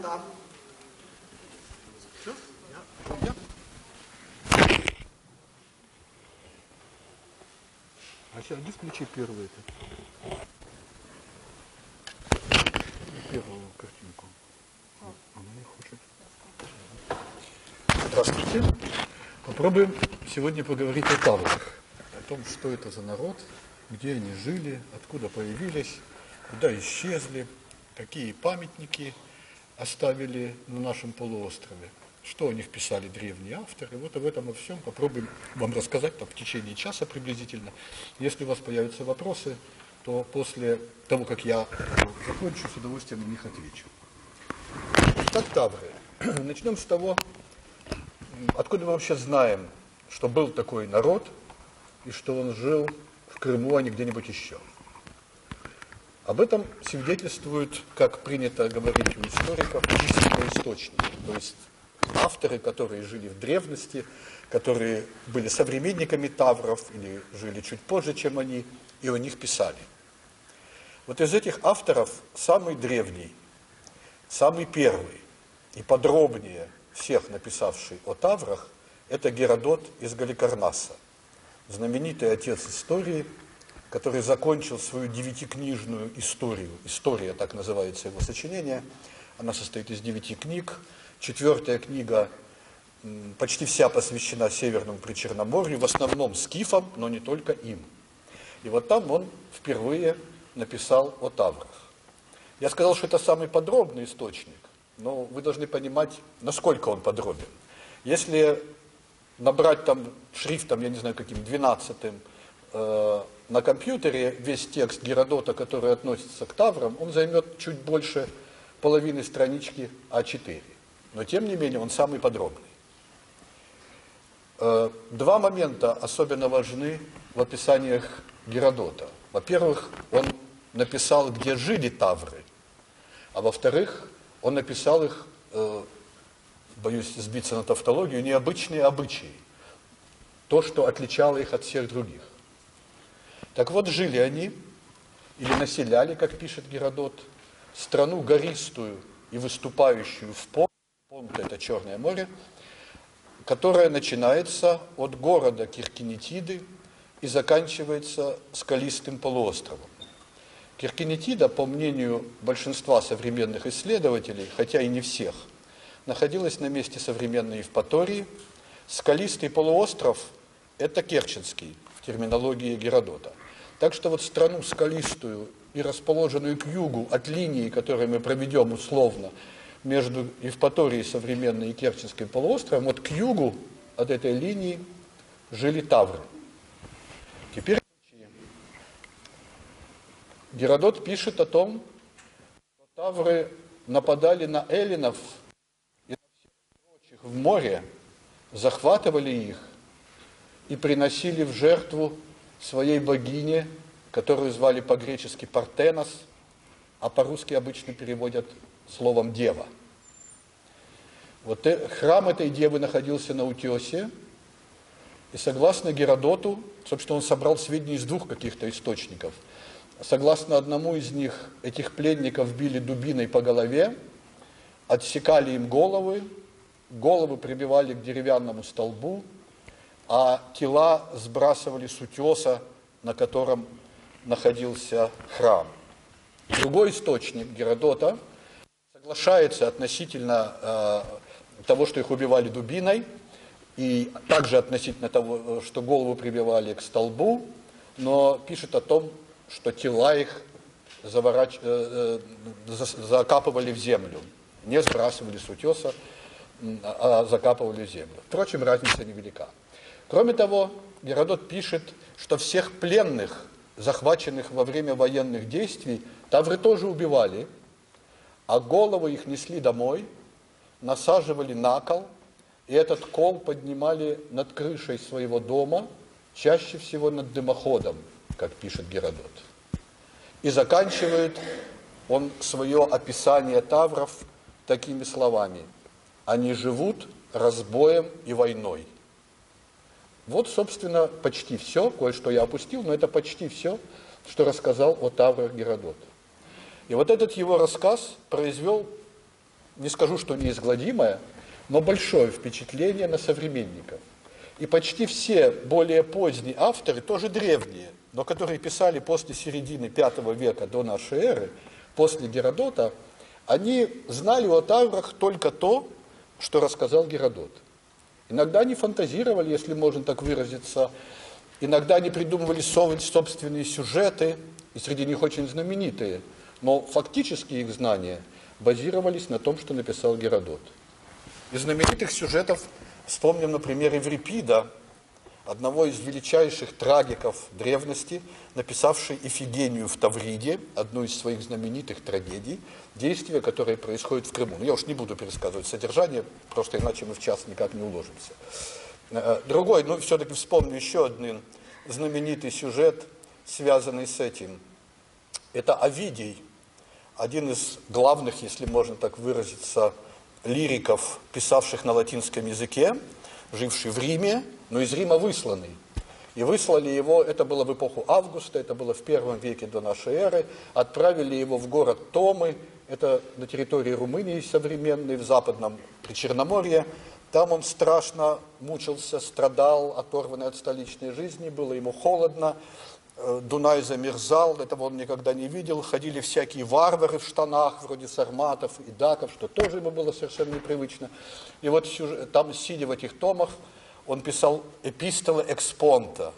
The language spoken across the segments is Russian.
Да. Все? Я? А сейчас иди включи первый это. Первую картинку. Она не хочет. Здравствуйте. Попробуем сегодня поговорить о таврах. О том, что это за народ, где они жили, откуда появились, куда исчезли, какие памятники оставили на нашем полуострове, что о них писали древние авторы. Вот об этом во всем попробуем вам рассказать в течение часа приблизительно. Если у вас появятся вопросы, то после того, как я закончу, с удовольствием на них отвечу. Итак, тавры. Начнем с того, откуда мы вообще знаем, что был такой народ и что он жил в Крыму, а не где-нибудь еще. Об этом свидетельствуют, как принято говорить у историков, письменные источники, то есть авторы, которые жили в древности, которые были современниками тавров или жили чуть позже, чем они, и о них писали. Вот из этих авторов самый древний, самый первый и подробнее всех написавший о таврах, это Геродот из Галикарнаса, знаменитый отец истории, который закончил свою 9-книжную историю. История, так называется его сочинение. Она состоит из 9 книг. 4-я книга почти вся посвящена Северному Причерноморью, в основном скифам, но не только им. И вот там он впервые написал о таврах. Я сказал, что это самый подробный источник, но вы должны понимать, насколько он подробен. Если набрать там шрифтом, я не знаю каким, 12-м, на компьютере весь текст Геродота, который относится к таврам, он займет чуть больше половины странички А4. Но тем не менее он самый подробный. Два момента особенно важны в описаниях Геродота. Во-первых, он написал, где жили тавры, а во-вторых, он написал их, боюсь сбиться на тавтологию, необычные обычаи. То, что отличало их от всех других. Так вот, жили они, или населяли, как пишет Геродот, страну гористую и выступающую в Понт, Понт – это Черное море, которая начинается от города Киркинетиды и заканчивается скалистым полуостровом. Киркинетида, по мнению большинства современных исследователей, хотя и не всех, находилась на месте современной Евпатории. Скалистый полуостров – это Керченский в терминологии Геродота. Так что вот страну скалистую и расположенную к югу от линии, которую мы проведем условно между Евпаторией современной и Керченским полуостровом, вот к югу от этой линии жили тавры. Теперь Геродот пишет о том, что тавры нападали на эллинов и на всех прочих в море, захватывали их и приносили в жертву своей богине, которую звали по-гречески Партенос, а по-русски обычно переводят словом «дева». Вот храм этой девы находился на утесе, и согласно Геродоту, собственно, он собрал сведения из двух каких-то источников. Согласно одному из них, этих пленников били дубиной по голове, отсекали им головы, головы прибивали к деревянному столбу, а тела сбрасывали с утеса, на котором находился храм. Другой источник Геродота соглашается относительно того, что их убивали дубиной, и также относительно того, что голову прибивали к столбу, но пишет о том, что тела их закапывали в землю, не сбрасывали с утеса, а закапывали в землю. Впрочем, разница невелика. Кроме того, Геродот пишет, что всех пленных, захваченных во время военных действий, тавры тоже убивали, а головы их несли домой, насаживали на кол, и этот кол поднимали над крышей своего дома, чаще всего над дымоходом, как пишет Геродот. И заканчивает он свое описание тавров такими словами: «Они живут разбоем и войной». Вот, собственно, почти все, кое-что я опустил, но это почти все, что рассказал о таврах Геродот. И вот этот его рассказ произвел не скажу, что неизгладимое, но большое впечатление на современников. И почти все более поздние авторы, тоже древние, но которые писали после середины V века до нашей эры, после Геродота, они знали о таврах только то, что рассказал Геродот. Иногда они фантазировали, если можно так выразиться, иногда они придумывали собственные сюжеты, и среди них очень знаменитые, но фактически их знания базировались на том, что написал Геродот. Из знаменитых сюжетов вспомним, например, Еврипида, одного из величайших трагиков древности, написавший «Ифигению в Тавриде», одну из своих знаменитых трагедий, действие, которое происходит в Крыму. Я уж не буду пересказывать содержание, просто иначе мы в час никак не уложимся. Другой, все-таки вспомню еще один знаменитый сюжет, связанный с этим. Это Овидий, один из главных, если можно так выразиться, лириков, писавших на латинском языке, живший в Риме, но из Рима высланный. И выслали его, это было в эпоху Августа, это было в I веке до нашей эры, отправили его в город Томы, это на территории Румынии современной, в западном Причерноморье. Там он страшно мучился, страдал, оторванный от столичной жизни, было ему холодно, Дунай замерзал, этого он никогда не видел, ходили всякие варвары в штанах, вроде сарматов и даков, что тоже ему было совершенно непривычно. И вот там, сидя в этих томах, он писал «Эпистола экспонта»,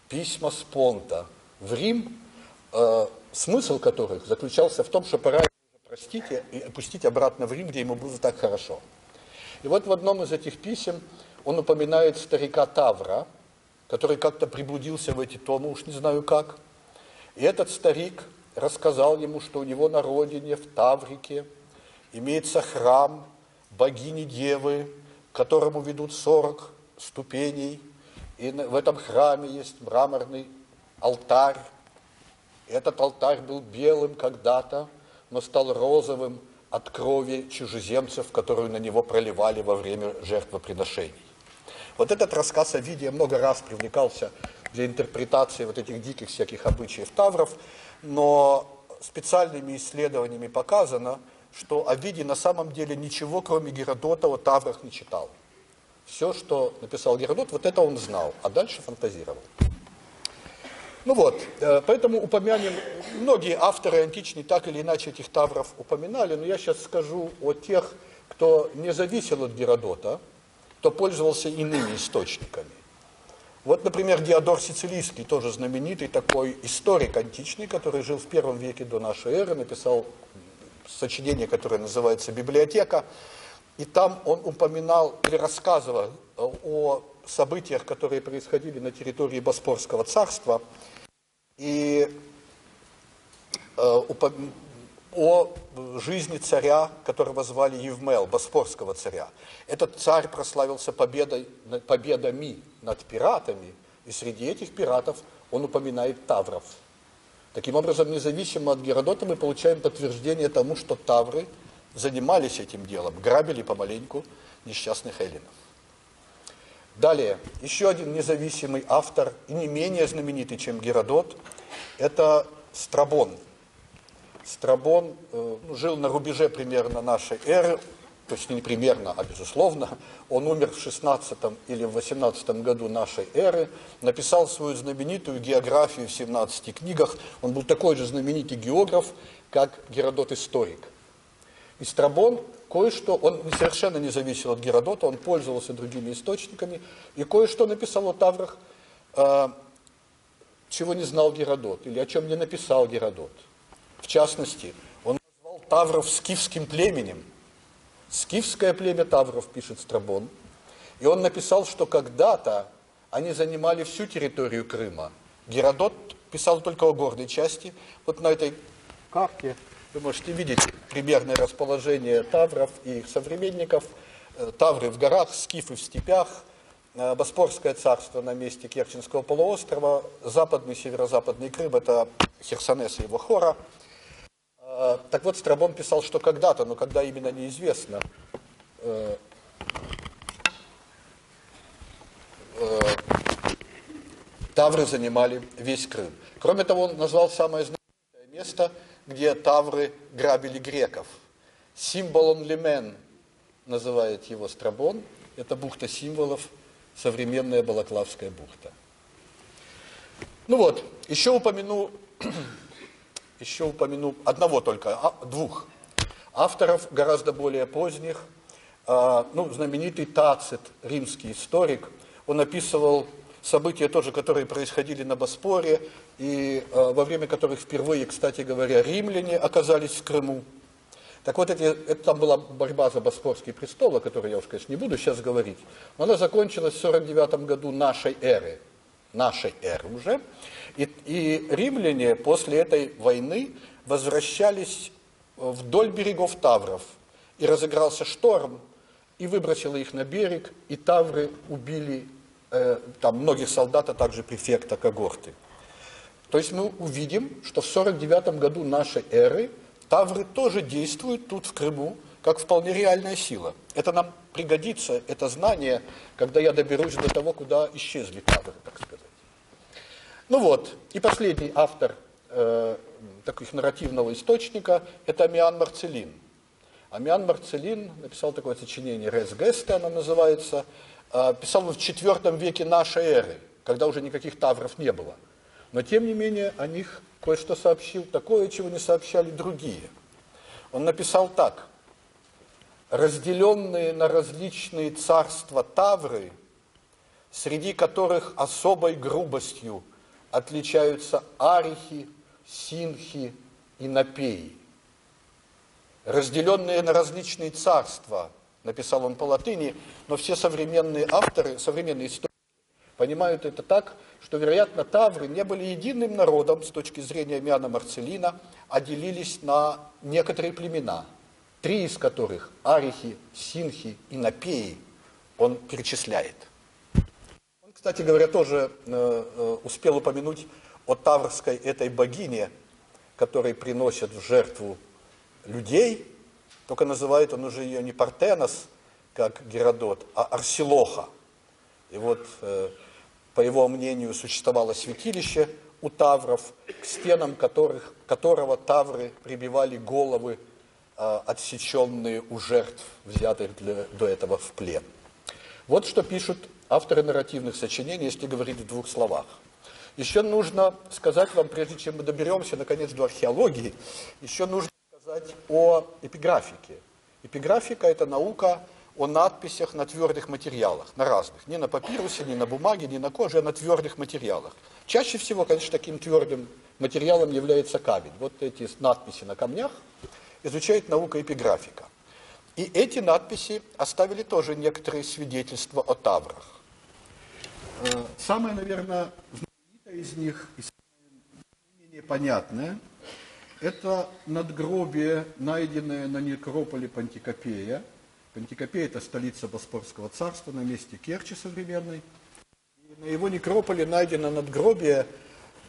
письма спонта в Рим, смысл которых заключался в том, что пора его простить и опустить обратно в Рим, где ему было так хорошо. И вот в одном из этих писем он упоминает старика Тавра, который как-то приблудился в эти томы, уж не знаю как. И этот старик рассказал ему, что у него на родине, в Таврике, имеется храм богини-девы, к которому ведут 40 ступеней. И в этом храме есть мраморный алтарь. Этот алтарь был белым когда-то, но стал розовым от крови чужеземцев, которую на него проливали во время жертвоприношений. Вот этот рассказ Овидия много раз привлекался для интерпретации вот этих диких всяких обычаев тавров, но специальными исследованиями показано, что Овидий на самом деле ничего, кроме Геродота, о таврах не читал. Все, что написал Геродот, вот это он знал, а дальше фантазировал. Ну вот, поэтому упомянем, многие авторы античные так или иначе этих тавров упоминали, но я сейчас скажу о тех, кто не зависел от Геродота, кто пользовался иными источниками. Вот, например, Диодор Сицилийский, тоже знаменитый такой историк античный, который жил в I веке до нашей эры, написал сочинение, которое называется «Библиотека», и там он упоминал или рассказывал о событиях, которые происходили на территории Боспорского царства, и о жизни царя, которого звали Евмел, Боспорского царя. Этот царь прославился победами над пиратами, и среди этих пиратов он упоминает тавров. Таким образом, независимо от Геродота, мы получаем подтверждение тому, что тавры занимались этим делом, грабили помаленьку несчастных эллинов. Далее, еще один независимый автор, и не менее знаменитый, чем Геродот, это Страбон. Страбон жил на рубеже примерно нашей эры, то есть не примерно, а безусловно. Он умер в 16 или в 18 году нашей эры, написал свою знаменитую географию в 17 книгах. Он был такой же знаменитый географ, как Геродот-историк. И Страбон кое-что, он совершенно не зависел от Геродота, он пользовался другими источниками, и кое-что написал о таврах, чего не знал Геродот, или о чем не написал Геродот. В частности, он назвал тавров скифским племенем. Скифское племя тавров, пишет Страбон. И он написал, что когда-то они занимали всю территорию Крыма. Геродот писал только о горной части. Вот на этой карте вы можете видеть примерное расположение тавров и их современников. Тавры в горах, скифы в степях, Боспорское царство на месте Керченского полуострова, западный, северо-западный Крым, это Херсонес и его хора. Так вот, Страбон писал, что когда-то, но когда именно неизвестно, тавры занимали весь Крым. Кроме того, он назвал самое знаменитое место, где тавры грабили греков. Символом Лимен называет его Страбон. Это бухта символов, современная Балаклавская бухта. Ну вот, еще упомяну одного только, двух авторов, гораздо более поздних. Знаменитый Тацит, римский историк, он описывал события тоже, которые происходили на Боспоре, и во время которых впервые, кстати говоря, римляне оказались в Крыму. Так вот, там была борьба за Боспорский престол, о которой я уж, конечно, не буду сейчас говорить, но она закончилась в 49 году нашей эры уже. И римляне после этой войны возвращались вдоль берегов Тавров. И разыгрался шторм, и выбросило их на берег, и тавры убили там многих солдат, а также префекта когорты. То есть мы увидим, что в 49 году нашей эры тавры тоже действуют тут в Крыму, как вполне реальная сила. Это нам пригодится, это знание, когда я доберусь до того, куда исчезли тавры, так сказать. Ну вот, и последний автор таких нарративного источника – это Амиан Марцелин. Амиан Марцелин написал такое сочинение «Рес Гесте», оно называется, писал он в IV веке нашей эры, когда уже никаких тавров не было. Но тем не менее о них кое-что сообщил, такое, чего не сообщали другие. Он написал так: разделенные на различные царства тавры, среди которых особой грубостью отличаются арихи, синхи и напеи. Разделенные на различные царства, написал он по латыни, но все современные авторы, современные историки понимают это так, что, вероятно, тавры не были единым народом с точки зрения Амиана Марцелина, а делились на некоторые племена, 3 из которых, арихи, синхи и напеи, он перечисляет. Он, кстати говоря, тоже успел упомянуть о таврской этой богине, которой приносят в жертву людей, только называет он уже ее не Партенос, как Геродот, а Арсилоха. И вот, по его мнению, существовало святилище у тавров, к стенам которого тавры прибивали головы, отсеченные у жертв, взятых до этого в плен. Вот что пишут авторы нарративных сочинений, если говорить в 2 словах. Еще нужно сказать вам, прежде чем мы доберемся, наконец, до археологии, еще нужно сказать о эпиграфике. Эпиграфика – это наука о надписях на твердых материалах, на разных. Не на папирусе, не на бумаге, не на коже, а на твердых материалах. Чаще всего, конечно, таким твердым материалом является камень. Вот эти надписи на камнях изучает наука эпиграфика. И эти надписи оставили тоже некоторые свидетельства о таврах. Самое, наверное, знаменитое из них и менее понятное – это надгробие, найденное на некрополе Пантикопея. Пантикопея – это столица Боспорского царства на месте Керчи современной. И на его некрополе найдено надгробие,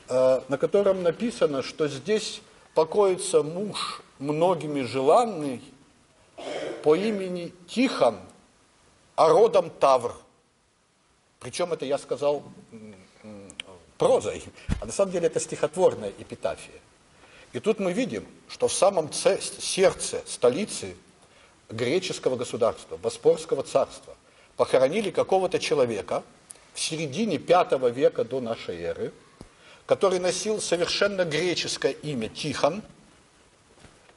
на котором написано, что здесь покоится муж многими желанный по имени Тихон, а родом Тавр. Причем это я сказал прозой, а на самом деле это стихотворная эпитафия. И тут мы видим, что в самом сердце столицы греческого государства, Боспорского царства, похоронили какого-то человека в середине V века до нашей эры, который носил совершенно греческое имя Тихон,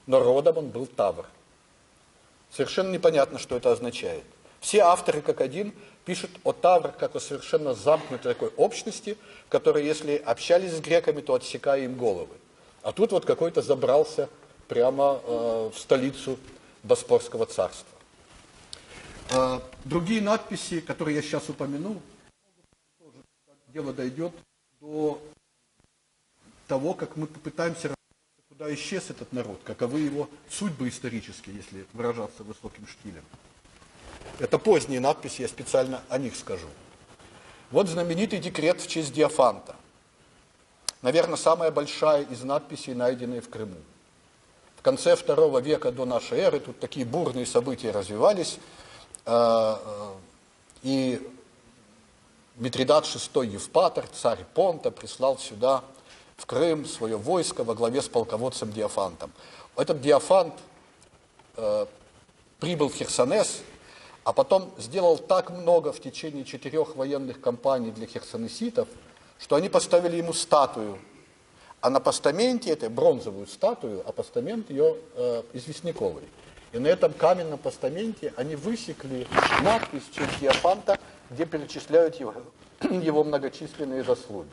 но родом он был Тавр. Совершенно непонятно, что это означает. Все авторы, как один, пишут о Тавр как о совершенно замкнутой такой общности, которая, если общались с греками, то отсекая им головы. А тут вот какой-то забрался прямо в столицу Боспорского царства. Другие надписи, которые я сейчас упомяну, тоже дело дойдет до того, как мы попытаемся разобраться, куда исчез этот народ, каковы его судьбы исторические, если выражаться высоким штилем. Это поздние надписи, я специально о них скажу. Вот знаменитый декрет в честь Диофанта. Наверное, самая большая из надписей, найденные в Крыму. В конце II века до нашей эры тут такие бурные события развивались, и Митридат VI Евпатор, царь Понта, прислал сюда, в Крым, свое войско во главе с полководцем Диофантом. Этот Диофант прибыл в Херсонес, а потом сделал так много в течение 4 военных кампаний для херсонеситов, что они поставили ему статую. А на постаменте, это бронзовую статую, а постамент ее известняковый. И на этом каменном постаменте они высекли надпись в честь Диофанта, где перечисляют его многочисленные заслуги.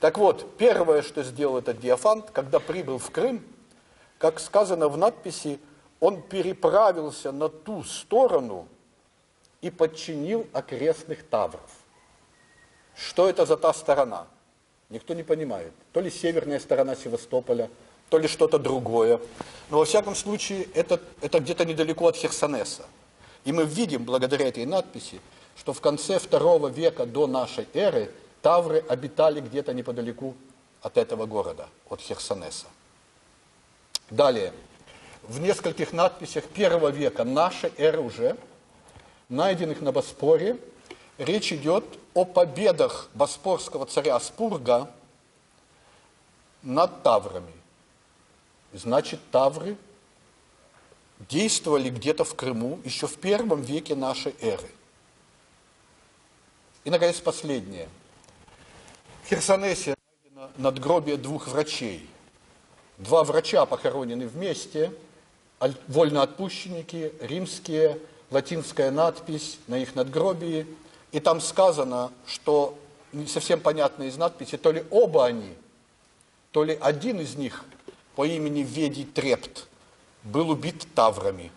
Так вот, первое, что сделал этот Диофант, когда прибыл в Крым, как сказано в надписи, он переправился на ту сторону и подчинил окрестных тавров. Что это за та сторона? Никто не понимает. То ли северная сторона Севастополя, то ли что-то другое. Но во всяком случае, это где-то недалеко от Херсонеса. И мы видим, благодаря этой надписи, что в конце II века до нашей эры тавры обитали где-то неподалеку от этого города, от Херсонеса. Далее. В нескольких надписях I века нашей эры уже, найденных на Боспоре, речь идет о победах боспорского царя Спурга над таврами. Значит, тавры действовали где-то в Крыму еще в I веке нашей эры. И, наконец, последнее. В Херсонесе найдено надгробие 2 врачей. 2 врача похоронены вместе, вольноотпущенники, римские, латинская надпись на их надгробии. И там сказано, что не совсем понятно из надписи, то ли оба они, то ли один из них по имени Ведий Трепт был убит таврами.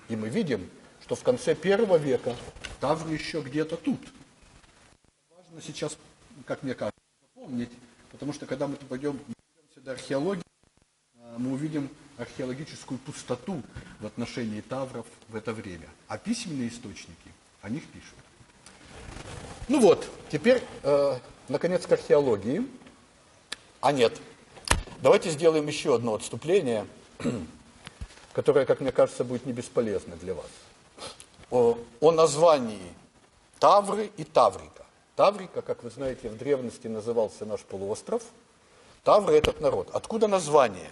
И мы видим, что в конце I века тавры еще где-то тут. Важно сейчас, как мне кажется, запомнить, потому что когда мы пойдем до археологии, мы увидим археологическую пустоту в отношении тавров в это время. А письменные источники о них пишут. Ну вот, теперь, наконец, к археологии. А нет, давайте сделаем еще одно отступление, которое, как мне кажется, будет не бесполезно для вас. О названии Тавры и Таврика. Таврика, как вы знаете, в древности назывался наш полуостров. Тавры – этот народ. Откуда название?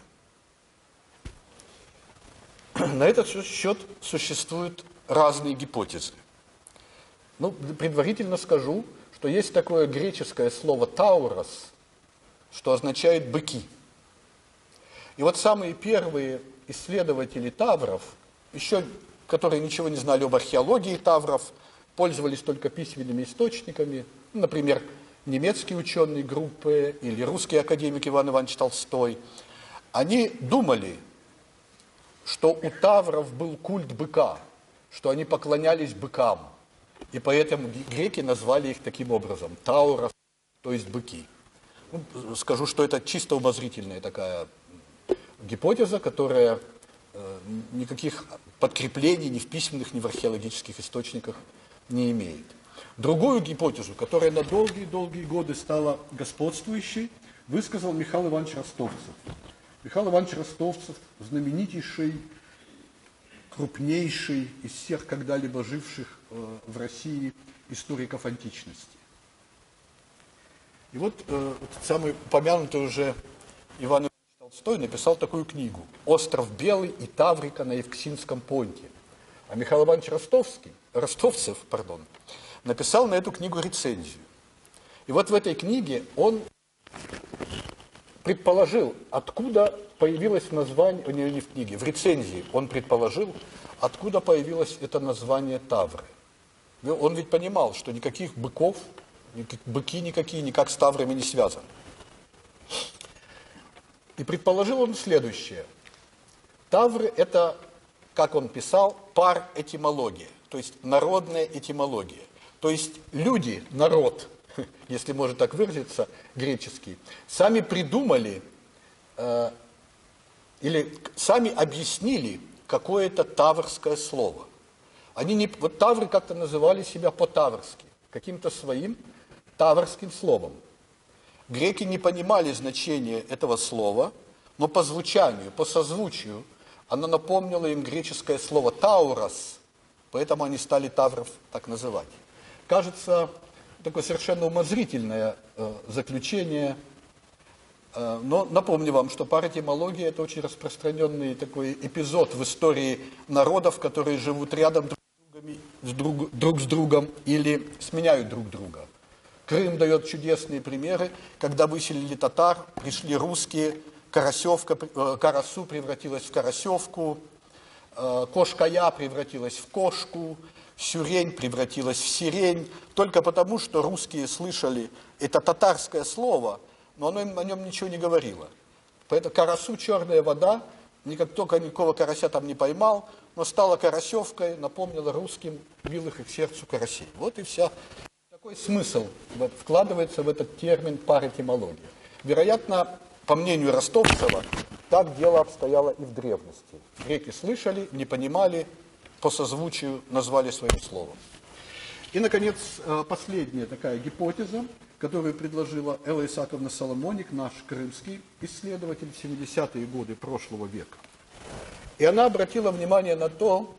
На этот счет существуют разные гипотезы. Ну, предварительно скажу, что есть такое греческое слово «таурос», что означает «быки». И вот самые первые исследователи тавров, еще которые ничего не знали об археологии тавров, пользовались только письменными источниками, например, немецкие ученые группы или русский академик Иван Иванович Толстой, они думали, что у тавров был культ быка, что они поклонялись быкам. И поэтому греки назвали их таким образом – таурос, то есть быки. Ну, скажу, что это чисто умозрительная такая гипотеза, которая никаких подкреплений ни в письменных, ни в археологических источниках не имеет. Другую гипотезу, которая на долгие-долгие годы стала господствующей, высказал Михаил Иванович Ростовцев. Михаил Иванович Ростовцев – знаменитейший, крупнейший из всех когда-либо живших в России историков античности. И вот самый упомянутый уже Иван Иванович Толстой написал такую книгу «Остров Белый и Таврика на Евксинском понте». А Михаил Иванович Ростовцев написал на эту книгу рецензию. И вот в этой книге он предположил, откуда появилось название, не в книге, в рецензии он предположил, откуда появилось это название Тавры. Он ведь понимал, что никаких быков, быки никакие никак с таврами не связаны. И предположил он следующее. Тавры – это, как он писал, пар-этимология, то есть народная этимология. То есть люди, народ, если можно так выразиться, греческий, сами придумали или сами объяснили какое-то таврское слово. Вот тавры как-то называли себя по-таврски, каким-то своим таврским словом. Греки не понимали значения этого слова, но по звучанию, по созвучию оно напомнило им греческое слово «таурос», поэтому они стали тавров так называть. Кажется, такое совершенно умозрительное заключение, Но напомню вам, что парэтимология – это очень распространенный такой эпизод в истории народов, которые живут рядом друг с другом или сменяют друг друга. Крым дает чудесные примеры, когда выселили татар, пришли русские, Карасу превратилась в Карасевку, Кошкая превратилась в кошку, Сюрень превратилась в сирень, только потому, что русские слышали это татарское слово, но оно им о нем ничего не говорило. Поэтому Карасу черная вода, только никакого карася там не поймал, но стала Карасевкой, напомнила русским милых их сердцу карасей. Вот и вся. Такой смысл вкладывается в этот термин парэтимология. Вероятно, по мнению Ростовцева, так дело обстояло и в древности. Греки слышали, не понимали, по созвучию назвали своим словом. И, наконец, последняя такая гипотеза, которую предложила Элла Исааковна Соломоник, наш крымский исследователь в 70-е годы прошлого века. И она обратила внимание на то,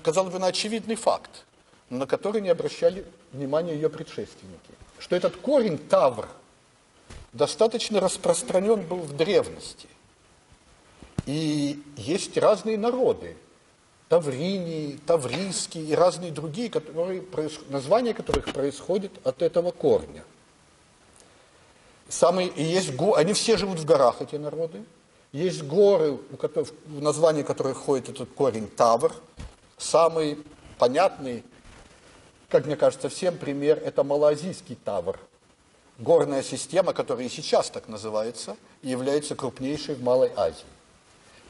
казалось бы, на очевидный факт, на который не обращали внимания ее предшественники, что этот корень тавр достаточно распространен был в древности. И есть разные народы, тавринии, таврийские и разные другие, названия которых происходят от этого корня. Они все живут в горах, эти народы. Есть горы, в названии которых входит этот корень тавр. Самый понятный, как мне кажется, всем пример, это малоазийский тавр. Горная система, которая и сейчас так называется, и является крупнейшей в Малой Азии.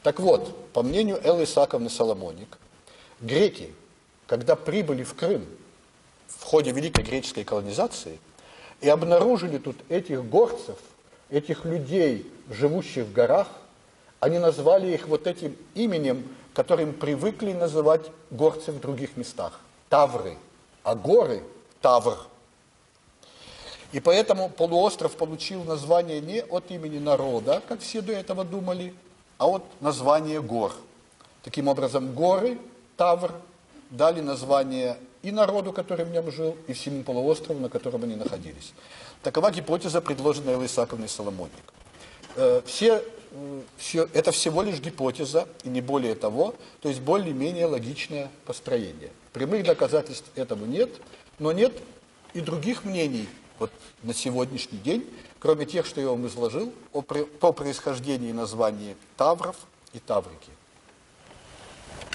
Так вот, по мнению Эллы Исааковны Соломоник, греки, когда прибыли в Крым в ходе Великой греческой колонизации и обнаружили тут этих горцев, этих людей, живущих в горах, они назвали их вот этим именем, которым привыкли называть горцы в других местах – тавры, а горы – тавр. И поэтому полуостров получил название не от имени народа, как все до этого думали, а от названия гор. Таким образом, горы, тавр, дали название и народу, который в нем жил, и всему полуострову, на котором они находились. Такова гипотеза, предложенная Эллой Исааковной Соломоник. Это всего лишь гипотеза, и не более того, то есть более-менее логичное построение. Прямых доказательств этому нет, но нет и других мнений вот на сегодняшний день, кроме тех, что я вам изложил, по происхождению и названию тавров и таврики.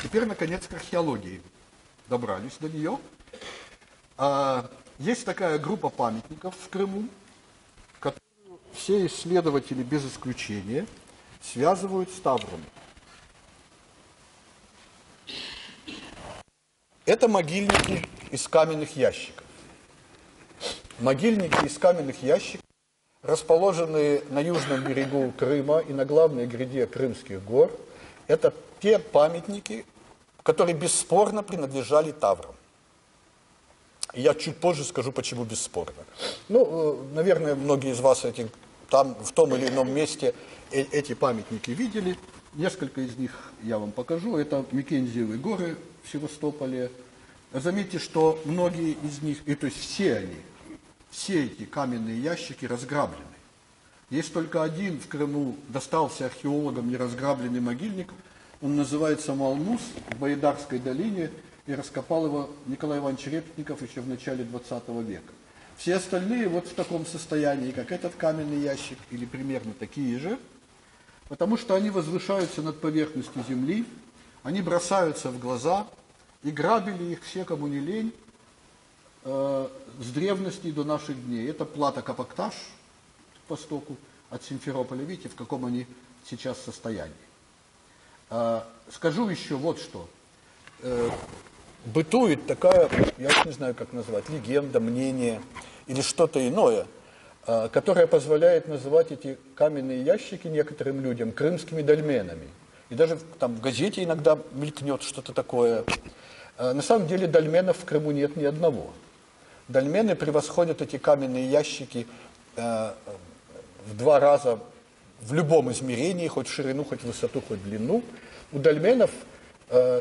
Теперь, наконец, к археологии. Добрались до нее. Есть такая группа памятников в Крыму, которую все исследователи без исключения связывают с таврами. Это могильники из каменных ящиков. Могильники из каменных ящиков, расположенные на южном берегу Крыма и на главной гряде Крымских гор, это те памятники, которые бесспорно принадлежали таврам. И я чуть позже скажу, почему бесспорно. Наверное, многие из вас там, в том или ином месте эти памятники видели. Несколько из них я вам покажу. Это Микензиевые горы в Севастополе. Заметьте, что многие из них, то есть все эти каменные ящики разграблены. Есть только один в Крыму достался археологам неразграбленный могильник. Он называется Малмус в Боядарской долине, и раскопал его Николай Иванович Репетников еще в начале 20 века. Все остальные вот в таком состоянии, как этот каменный ящик, или примерно такие же, потому что они возвышаются над поверхностью земли, они бросаются в глаза, и грабили их все, кому не лень, с древности до наших дней. Это плата Капакташ к востоку от Симферополя. Видите, в каком они сейчас состоянии. Скажу еще вот что. Бытует такая, я не знаю, как назвать, легенда, мнение или что-то иное, которое позволяет называть эти каменные ящики некоторым людям крымскими дольменами. И даже там в газете иногда мелькнет что-то такое. На самом деле дольменов в Крыму нет ни одного. Дольмены превосходят эти каменные ящики в 2 раза в любом измерении, хоть в ширину, хоть в высоту, хоть в длину. У дольменов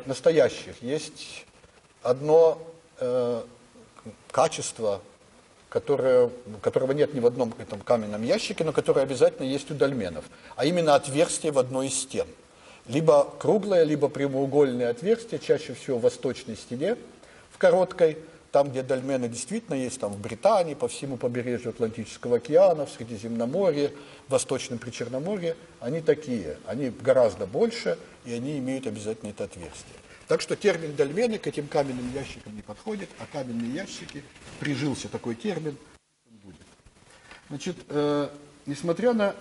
настоящих есть одно качество, которого нет ни в одном этом каменном ящике, но который обязательно есть у дольменов, а именно отверстие в одной из стен. Либо круглое, либо прямоугольное отверстие, чаще всего в восточной стене, в короткой, там, где дольмены действительно есть, там в Британии, по всему побережью Атлантического океана, в Средиземноморье, в Восточном Причерноморье, они такие, они гораздо больше, и они имеют обязательно это отверстие. Так что термин дольмены к этим каменным ящикам не подходит, а каменные ящики, прижился такой термин, будет. Значит, несмотря на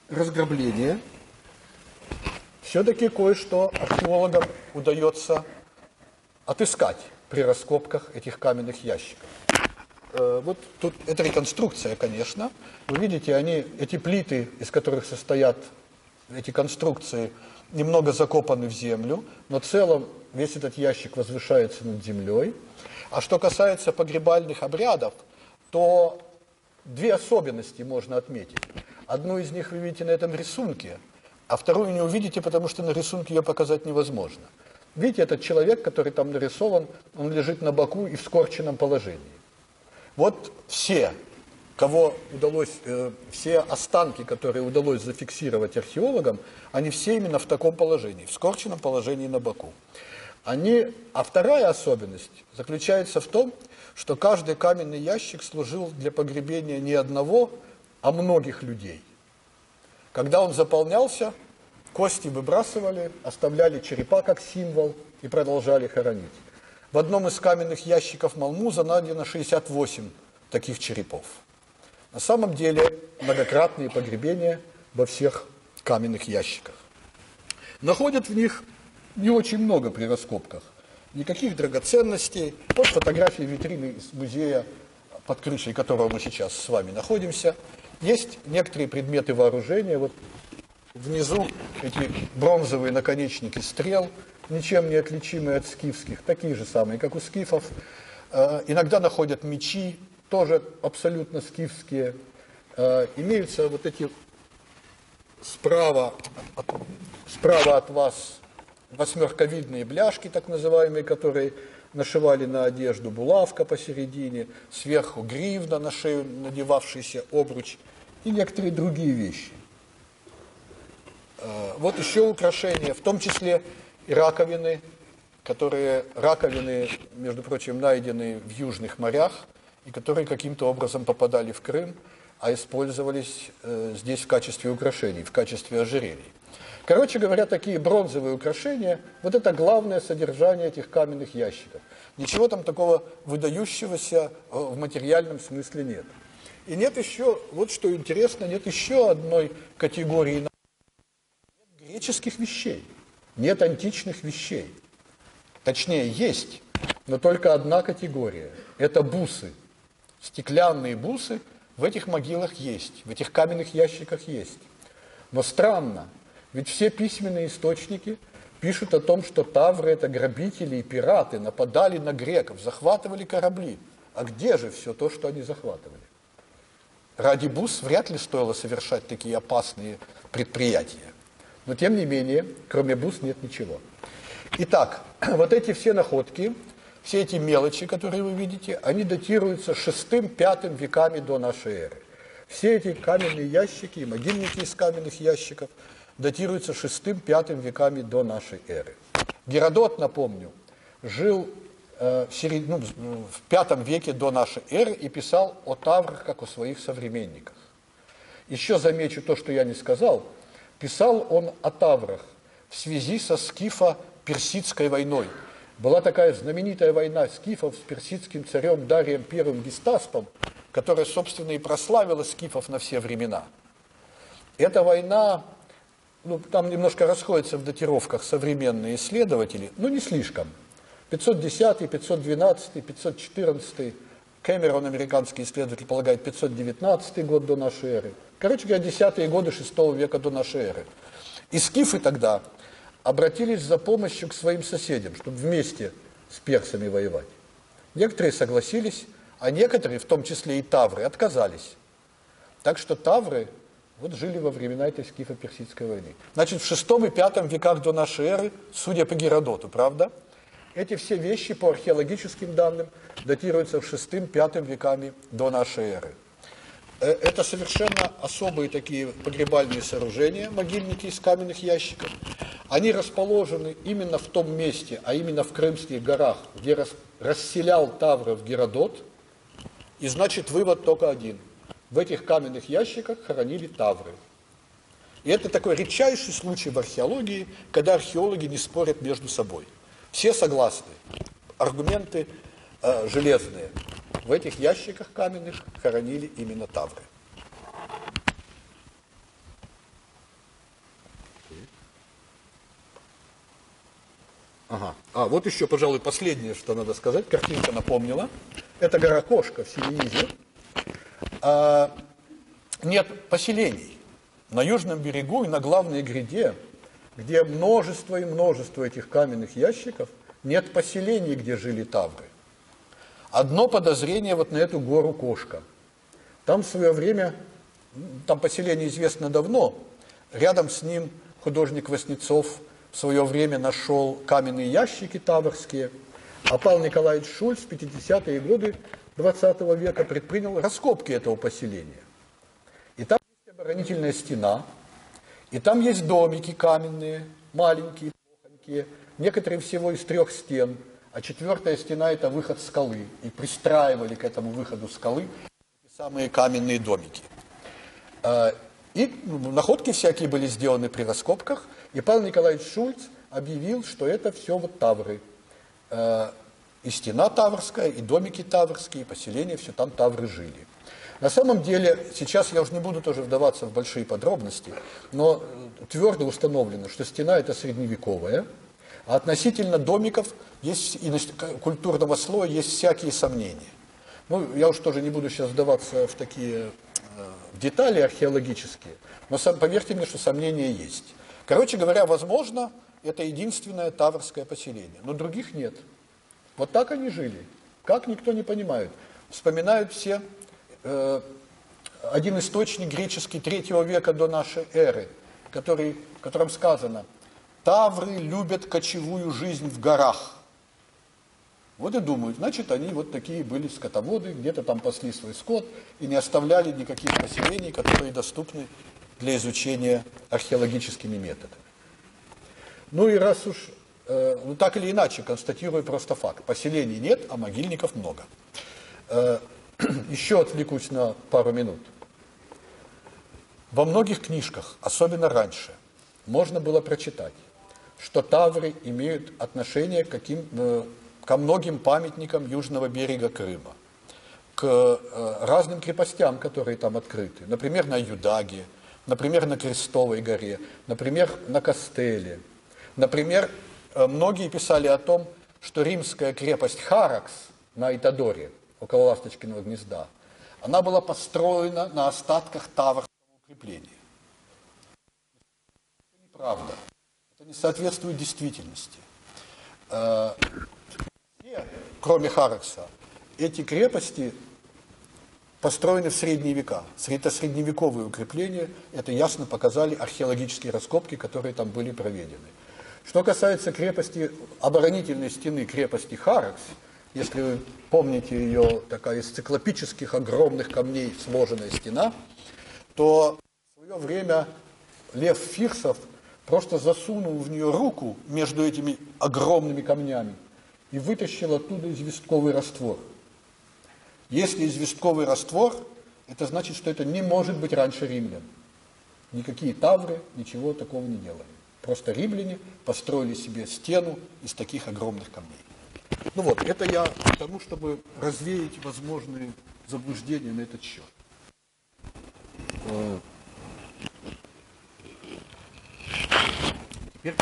разграбление, все-таки кое-что археологам удается отыскать при раскопках этих каменных ящиков. Вот тут это реконструкция, конечно. Вы видите, эти плиты, из которых состоят эти конструкции, немного закопаны в землю, но в целом весь этот ящик возвышается над землей. А что касается погребальных обрядов, то две особенности можно отметить. Одну из них вы видите на этом рисунке, а вторую не увидите, потому что на рисунке ее показать невозможно. Видите, этот человек, который там нарисован, он лежит на боку и в скорченном положении. Вот все, кого удалось, все останки, которые удалось зафиксировать археологам, они все именно в таком положении, в скорченном положении на боку. А вторая особенность заключается в том, что каждый каменный ящик служил для погребения не одного, а многих людей. Когда он заполнялся, кости выбрасывали, оставляли черепа как символ и продолжали хоронить. В одном из каменных ящиков Малмуза найдено 68 таких черепов. На самом деле многократные погребения во всех каменных ящиках. Находят в них не очень много при раскопках. Никаких драгоценностей. Вот фотографии витрины из музея, под крышей которого мы сейчас с вами находимся. Есть некоторые предметы вооружения. Вот внизу эти бронзовые наконечники стрел, ничем не отличимые от скифских, такие же самые, как у скифов. Иногда находят мечи, тоже абсолютно скифские. Имеются вот эти справа от вас восьмерковидные бляшки, так называемые, которые нашивали на одежду, булавка посередине, сверху гривна на шею, надевавшийся обруч и некоторые другие вещи. Вот еще украшения, в том числе и раковины, между прочим, найдены в южных морях, и которые каким-то образом попадали в Крым, а использовались здесь в качестве украшений, в качестве ожерелий. Короче говоря, такие бронзовые украшения, вот это главное содержание этих каменных ящиков. Ничего там такого выдающегося в материальном смысле нет. И нет еще, вот что интересно, нет еще одной категории. Нет греческих вещей, нет античных вещей. Точнее, есть, но только одна категория. Это бусы. Стеклянные бусы в этих могилах есть, в этих каменных ящиках есть. Но странно, ведь все письменные источники пишут о том, что тавры – это грабители и пираты, нападали на греков, захватывали корабли. А где же все то, что они захватывали? Ради бус вряд ли стоило совершать такие опасные предприятия. Но тем не менее, кроме бус нет ничего. Итак, вот эти все находки, все эти мелочи, которые вы видите, они датируются 6-5 веками до нашей эры. Все эти каменные ящики и могильники из каменных ящиков датируются 6-5 веками до нашей эры. Геродот, напомню, жил в V веке до нашей эры и писал о таврах, как о своих современниках. Еще замечу то, что я не сказал. Писал он о таврах в связи со скифо-персидской войной. Была такая знаменитая война скифов с персидским царем Дарием I Гистаспом, которая, собственно, и прославила скифов на все времена. Эта война, там немножко расходятся в датировках современные исследователи, но не слишком. 510, 512, 514, Кэмерон, американский исследователь, полагает 519 год до нашей эры. Короче говоря, 10-е годы VI века до нашей эры. И скифы тогда обратились за помощью к своим соседям, чтобы вместе с персами воевать. Некоторые согласились, а некоторые, в том числе и тавры, отказались. Так что тавры жили во времена этой скифо-персидской войны. Значит, в VI и V веках до нашей эры, судя по Геродоту, правда, Эти все вещи по археологическим данным датируются в VI-V веками до нашей эры. Это совершенно особые такие погребальные сооружения, могильники из каменных ящиков. Они расположены именно в том месте, а именно в Крымских горах, где расселял тавров Геродот. И значит, вывод только один. В этих каменных ящиках хоронили тавры. И это такой редчайший случай в археологии, когда археологи не спорят между собой. Все согласны. Аргументы железные. В этих ящиках каменных хоронили именно тавры. Ага. Вот еще, пожалуй, последнее, что надо сказать. Картинка напомнила. Это гора Кошка в Селенизе. Нет поселений. На южном берегу и на главной гряде, где множество и множество этих каменных ящиков, нет поселений, где жили тавры. Одно подозрение вот на эту гору Кошка. Там в свое время, там поселение известно давно, рядом с ним художник Васнецов в свое время нашел каменные ящики таврские, а Павел Николаевич Шульц в 50-е годы 20 века предпринял раскопки этого поселения. И там есть оборонительная стена, и там есть домики каменные, маленькие, плохонькие, некоторые всего из 3 стен, а 4-я стена – это выход скалы. И пристраивали к этому выходу скалы эти самые каменные домики. И находки всякие были сделаны при раскопках, и Павел Николаевич Шульц объявил, что это все вот тавры. И стена таврская, и домики таврские, и поселения, все там тавры жили. На самом деле, сейчас я уже не буду тоже вдаваться в большие подробности, но твердо установлено, что стена это средневековая, а относительно домиков есть, и культурного слоя есть всякие сомнения. Ну, я уж тоже не буду сейчас вдаваться в такие детали археологические, но поверьте мне, что сомнения есть. Короче говоря, возможно, это единственное таврское поселение, но других нет. Вот так они жили. Как, никто не понимает. Вспоминают все один источник греческий 3 века до нашей эры, в котором сказано: «Тавры любят кочевую жизнь в горах». Вот и думают, значит, они вот такие были скотоводы, где-то там пасли свой скот и не оставляли никаких поселений, которые доступны для изучения археологическими методами. Ну и раз уж, ну так или иначе, констатирую просто факт. Поселений нет, а могильников много. Еще отвлекусь на пару минут. Во многих книжках, особенно раньше, можно было прочитать, что тавры имеют отношение ко многим памятникам южного берега Крыма, к разным крепостям, которые там открыты, например, на Юдаге, например, на Крестовой горе, например, на Кастеле. Например, многие писали о том, что римская крепость Харакс на Айтадоре, около Ласточкиного гнезда, она была построена на остатках таврского укрепления. Это неправда. Это не соответствует действительности. Все, кроме Харакса, эти крепости построены в средние века. Это средневековые укрепления, это ясно показали археологические раскопки, которые там были проведены. Что касается крепости, оборонительной стены крепости Харакс, если вы помните ее, такая из циклопических огромных камней сложенная стена, то в свое время Лев Фирсов просто засунул в нее руку между этими огромными камнями и вытащил оттуда известковый раствор. Если известковый раствор, это значит, что это не может быть раньше римлян. Никакие тавры ничего такого не делали. Просто римляне построили себе стену из таких огромных камней. Ну вот, это я к тому, чтобы развеять возможные заблуждения на этот счет. Теперь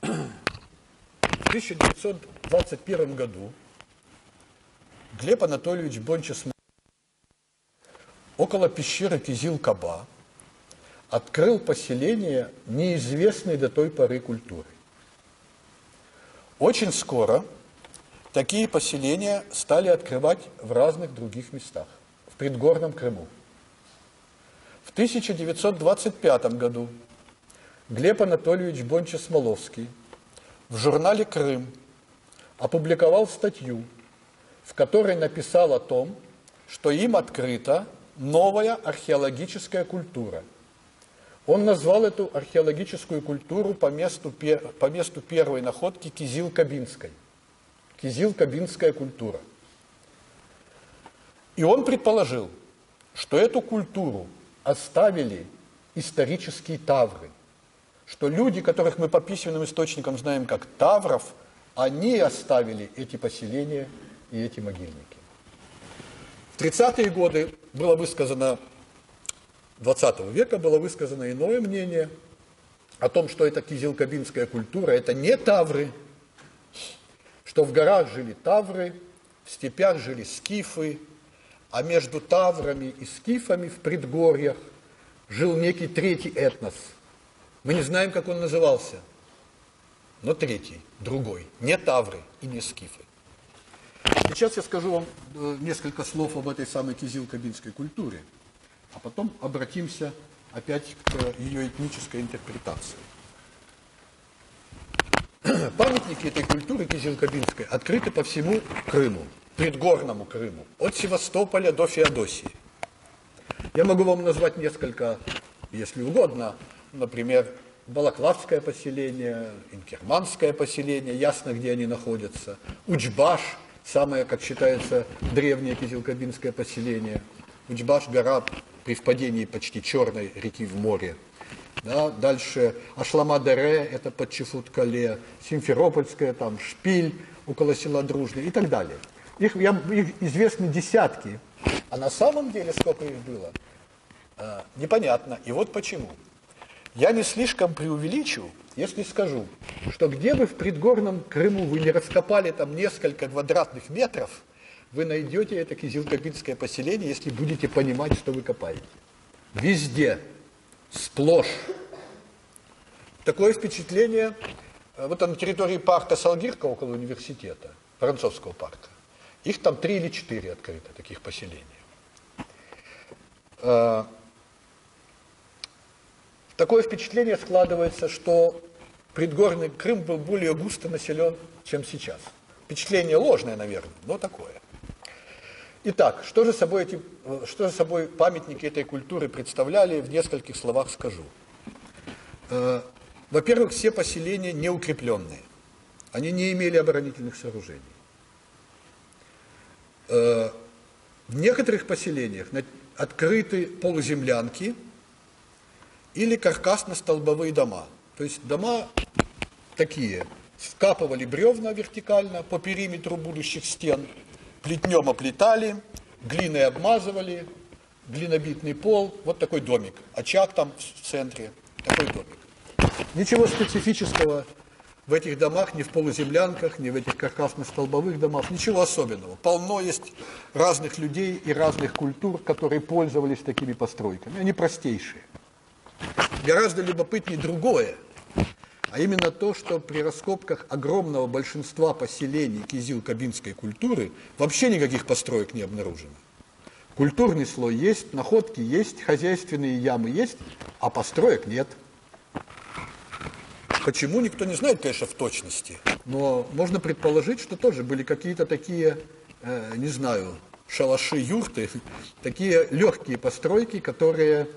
в 1921 году Глеб Анатольевич Бонча около пещеры Кизил-Каба открыл поселение неизвестной до той поры культуры. Очень скоро такие поселения стали открывать в разных других местах, в предгорном Крыму. В 1925 году Глеб Анатольевич Бонча-Смоловский в журнале «Крым» опубликовал статью, в которой написал о том, что им открыта новая археологическая культура. Он назвал эту археологическую культуру по месту первой находки Кизил-Кабинской. Кизил-Кабинская культура. И он предположил, что эту культуру оставили исторические тавры, что люди, которых мы по письменным источникам знаем как тавров, они оставили эти поселения и эти могильники. В 30-е годы было высказано, 20 века было высказано иное мнение о том, что это кизил-кабинская культура, это не тавры, что в горах жили тавры, в степях жили скифы, а между таврами и скифами в предгорьях жил некий третий этнос. Мы не знаем, как он назывался, но третий, другой, не тавры и не скифы. Сейчас я скажу вам несколько слов об этой самой кизил-кабинской культуре, а потом обратимся опять к ее этнической интерпретации. Памятники этой культуры кизил-кабинской открыты по всему Крыму, предгорному Крыму, от Севастополя до Феодосии. Я могу вам назвать несколько, если угодно, например, Балаклавское поселение, Инкерманское поселение, ясно, где они находятся, Учбаш, самое, как считается, древнее кизил-кабинское поселение. Учбаш – гора при впадении почти Черной реки в море. Да, дальше Ашлама-Дере, это под Чефут-Кале, Симферопольское, там Шпиль, около села Дружный и так далее. Их известны десятки, а на самом деле сколько их было, непонятно. И вот почему. Я не слишком преувеличу, если скажу, что где бы в предгорном Крыму вы не раскопали там несколько квадратных метров, вы найдете это кизил-кабинское поселение, если будете понимать, что вы копаете. Везде, сплошь. Такое впечатление, вот на территории парка Салгирка около университета, Воронцовского парка, их там 3 или 4 открыто, таких поселений. Такое впечатление складывается, что предгорный Крым был более густо населен, чем сейчас. Впечатление ложное, наверное, но такое. Итак, что же собой памятники этой культуры представляли, в нескольких словах скажу. Во-первых, все поселения неукрепленные. Они не имели оборонительных сооружений. В некоторых поселениях открыты полуземлянки или каркасно-столбовые дома. То есть дома такие, вкапывали бревна вертикально по периметру будущих стен, плетнем оплетали, глиной обмазывали, глинобитный пол, вот такой домик. Очаг там в центре, такой домик. Ничего специфического в этих домах, ни в полуземлянках, ни в этих каркасно-столбовых домах, ничего особенного. Полно есть разных людей и разных культур, которые пользовались такими постройками. Они простейшие. Гораздо любопытнее другое, а именно то, что при раскопках огромного большинства поселений кизил-кабинской культуры вообще никаких построек не обнаружено. Культурный слой есть, находки есть, хозяйственные ямы есть, а построек нет. Почему, никто не знает, конечно, в точности, но можно предположить, что тоже были какие-то такие, не знаю, шалаши, юрты, такие легкие постройки, которые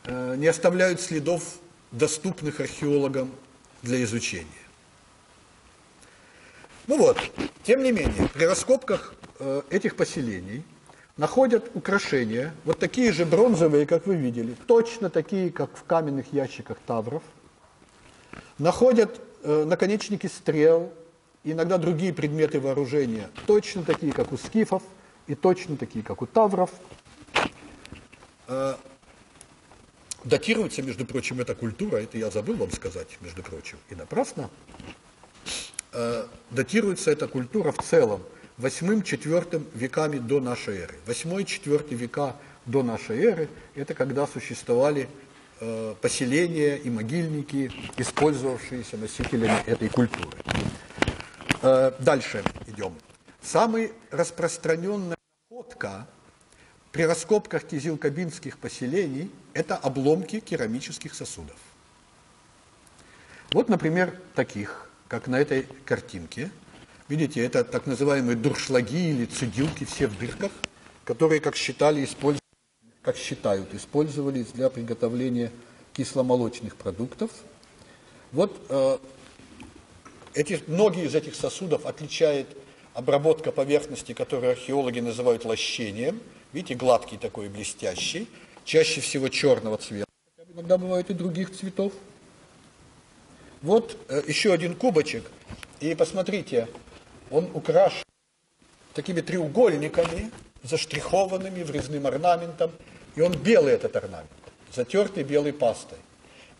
не оставляют следов, доступных археологам для изучения. Ну вот, тем не менее, при раскопках этих поселений находят украшения, вот такие же бронзовые, как вы видели, точно такие, как в каменных ящиках тавров. Находят наконечники стрел, иногда другие предметы вооружения, точно такие, как у скифов, и точно такие, как у тавров. Датируется, между прочим, эта культура, это я забыл вам сказать, между прочим, и напрасно. Датируется эта культура в целом 8-4 веками до нашей эры. 8-4 века до нашей эры – это когда существовали поселения и могильники, использовавшиеся носителями этой культуры. Дальше идем. Самая распространенная находка при раскопках кизил-кабинских поселений – это обломки керамических сосудов. Вот, например, таких как на этой картинке. Видите, это так называемые дуршлаги или цедилки, все в дырках, которые, как считают, использовались для приготовления кисломолочных продуктов. Вот многие из этих сосудов отличает обработка поверхности, которую археологи называют лощением. Видите, гладкий такой, блестящий, чаще всего черного цвета. Иногда бывает и других цветов. Вот еще один кубочек. И посмотрите, он украшен такими треугольниками, заштрихованными врезным орнаментом. И он белый, этот орнамент, затертый белой пастой.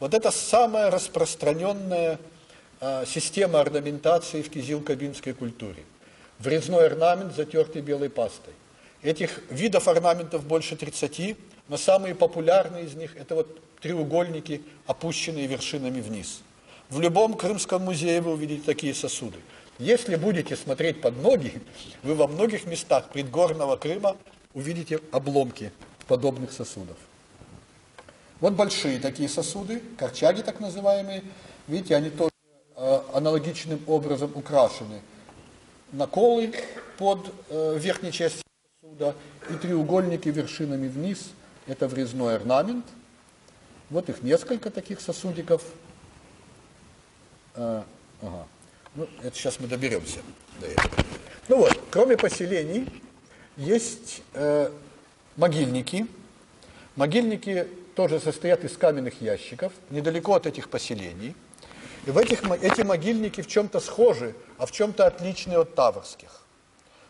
Вот это самая распространенная система орнаментации в кизил-кабинской культуре. Врезной орнамент, затертый белой пастой. Этих видов орнаментов больше 30, но самые популярные из них это вот треугольники, опущенные вершинами вниз. В любом Крымском музее вы увидите такие сосуды. Если будете смотреть под ноги, вы во многих местах предгорного Крыма увидите обломки подобных сосудов. Вот большие такие сосуды, корчаги так называемые. Видите, они тоже аналогичным образом украшены. Наколы под верхней частью сосуда и треугольники вершинами вниз. Это врезной орнамент. Вот их несколько таких сосудиков. Ну, это сейчас мы доберемся до этого. Ну вот, кроме поселений, есть могильники. Могильники тоже состоят из каменных ящиков, недалеко от этих поселений. И эти могильники в чем-то схожи, а в чем-то отличны от таврских.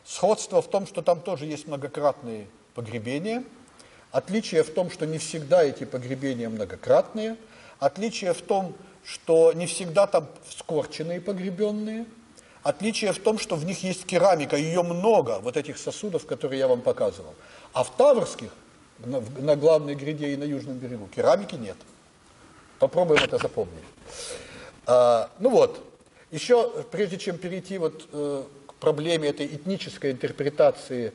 Сходство в том, что там тоже есть многократные погребения. Отличие в том, что не всегда эти погребения многократные. Отличие в том, что не всегда там скорченные погребенные. Отличие в том, что в них есть керамика, ее много, вот этих сосудов, которые я вам показывал. А в таврских, на главной гряде и на южном берегу, керамики нет. Попробуем это запомнить. Ну вот, еще прежде чем перейти вот к проблеме этой этнической интерпретации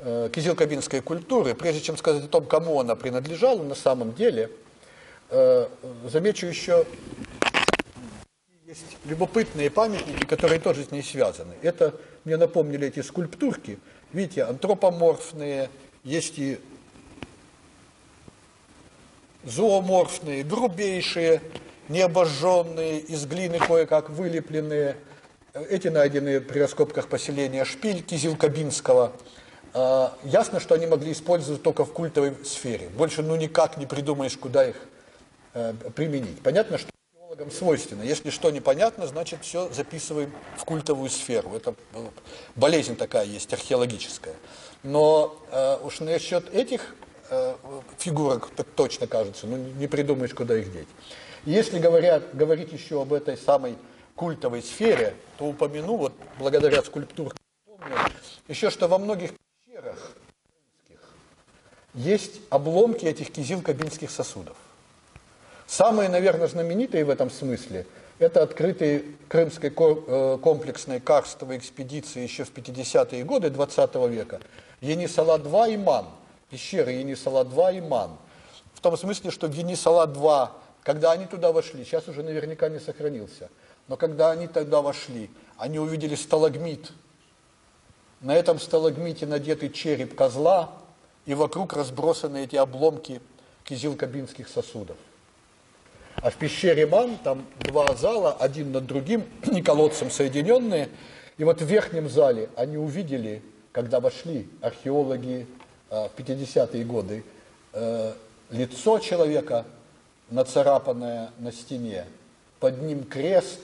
кизил-кабинской культуры, прежде чем сказать о том, кому она принадлежала на самом деле, замечу еще, есть любопытные памятники, которые тоже с ней связаны. Это мне напомнили эти скульптурки. Видите, антропоморфные, есть и зооморфные, грубейшие, необожженные, из глины кое-как вылепленные. Эти найдены при раскопках поселения Шпиль Кизил-Кабинского. Ясно, что они могли использовать только в культовой сфере. Больше никак не придумаешь, куда их применить. Понятно, что археологам свойственно. Если что непонятно, значит все записываем в культовую сферу. Это болезнь такая есть, археологическая. Но уж насчет этих фигурок так точно кажется, не придумаешь, куда их деть. Если говорить еще об этой самой культовой сфере, то упомяну, вот благодаря скульптурам, еще что во многих пещерах есть обломки этих кизил-кабинских сосудов. Самые, наверное, знаменитые в этом смысле – это открытые крымской комплексной карстовой экспедиции еще в 50-е годы 20 века Енисала-2 и Ман, пещеры Енисала-2 и Ман. В том смысле, что в Енисала-2, когда они туда вошли, сейчас уже наверняка не сохранился, но когда они тогда вошли, они увидели сталагмит. На этом сталагмите надетый череп козла, и вокруг разбросаны эти обломки кизил-кабинских сосудов. А в пещере Ман там два зала, один над другим, и колодцем соединенные. И вот в верхнем зале они увидели, когда вошли археологи в 50-е годы, лицо человека, нацарапанное на стене, под ним крест.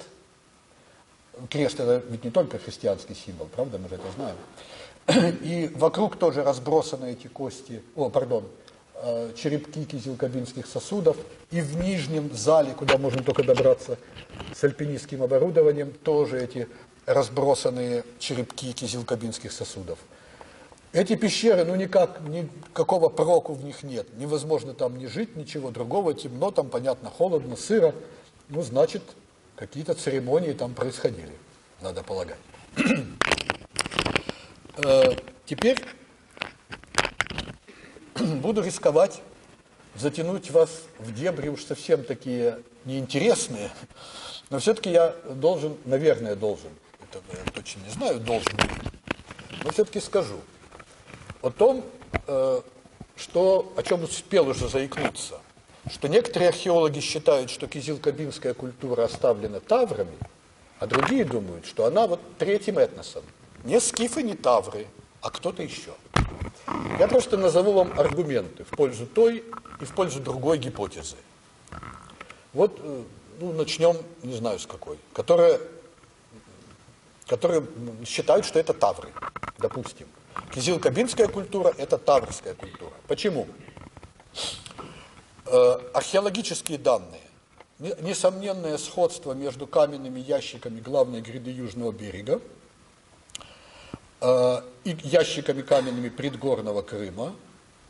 Крест – это ведь не только христианский символ, правда, мы же это знаем. И вокруг тоже разбросаны эти черепки кизил-кабинских сосудов. И в нижнем зале, куда можно только добраться с альпинистским оборудованием, тоже эти разбросанные черепки кизил-кабинских сосудов. Эти пещеры, никакого проку в них нет. Невозможно там ни жить, ничего другого. Темно, там, понятно, холодно, сыро. Значит, какие-то церемонии там происходили, надо полагать. Теперь буду рисковать затянуть вас в дебри уж совсем такие неинтересные, но все-таки я должен, наверное, должен, это я точно не знаю, должен, но все-таки скажу о том, о чем успел уже заикнуться, что некоторые археологи считают, что кизил-кабинская культура оставлена таврами, а другие думают, что она вот третьим этносом. Не скифы, не тавры, а кто-то еще. Я просто назову вам аргументы в пользу той и в пользу другой гипотезы. Вот, начнем, не знаю с какой, которые считают, что это тавры, допустим. Кизил-кабинская культура – это таврская культура. Почему? Археологические данные. Несомненное сходство между каменными ящиками главной гряды Южного берега и ящиками каменными предгорного Крыма.